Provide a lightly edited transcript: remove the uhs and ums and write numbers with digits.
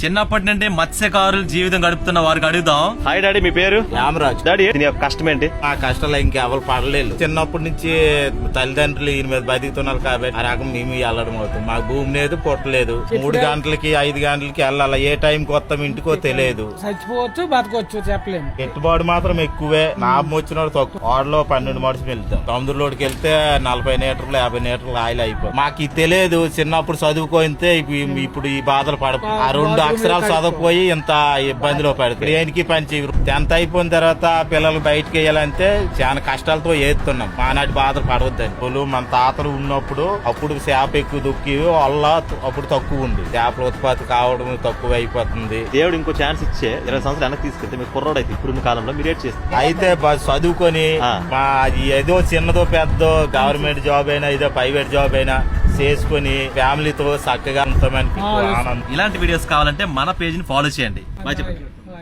చిన్నప్పటి నుండి మత్స్యకారుల జీవితం గడుపుతున్న వారికి అడుగుదాం. హాయ్ డాడీ, మీ పేరు? రామరాజు. డాడీ, దీని యొక్క కష్టం ఏంటి? ఆ కష్టాలు ఇంకెవరు పడలేదు. చిన్నప్పటి నుంచి తల్లిదండ్రులు ఈయన మీద బతుకుతున్నారు కాబట్టి ఆ రకం మేము వెళ్ళడం అవుతుంది. మాకు భూమి లేదు, పుట్టలేదు. 3 గంటలకి 5 గంటలకి వెళ్ళాలి. ఏ టైంకి వస్తాం ఇంటికో తెలియదు. చచ్చిపోవచ్చు, బతకొచ్చు, చెప్పలేము. పెట్టుబడి మాత్రం ఎక్కువే. నాభం వచ్చిన తక్కువ. వాడలో 12 మనుషులు వెళ్తాం. సముద్రంలోకి వెళ్తే 40 లీటర్లు 50 లీటర్లు ఆయిల్ అయిపోయి. మాకు ఇది తెలియదు. చిన్నప్పుడు చదువుకోతే ఇప్పుడు ఈ బాధలు పడపు. ఆ 2 అక్షరాలు చదువుపోయి ఇంత ఇబ్బందిలో పడుతుంది. దేనికి పని చేయరు. 10th అయిపోయిన తర్వాత పిల్లలు బయటకు వేయాలంటే చాలా కష్టాలతో ఏస్తున్నాం. మానాటి బాధలు పడవద్దని. మన తాతలు ఉన్నప్పుడు అప్పుడు చేప ఎక్కువ దొక్కి వల్ల అప్పుడు తక్కువ ఉంది. చేపల ఉత్పత్తి కావడం తక్కువ అయిపోతుంది. దేవుడు ఇంకో ఛాన్స్ ఇచ్చే 20 సంవత్సరాలు వెనక్కి తీసుకెళ్తే మీకు కుర్రోడు అయితే ఇప్పుడున్న కాలంలో మీరు ఏడ్ చేస్తారు. అయితే చదువుకొని మా ఏదో చిన్నదో పెద్దో గవర్నమెంట్ జాబ్ అయినా ఏదో ప్రైవేట్ జాబ్ అయినా చేసుకుని ఫ్యామిలీతో చక్కగా ఉంటామని ఆనందం. ఇలాంటి వీడియోస్ కావాలంటే మన పేజ్ ని ఫాలో చేయండి. బాయ్ చెప్పండి.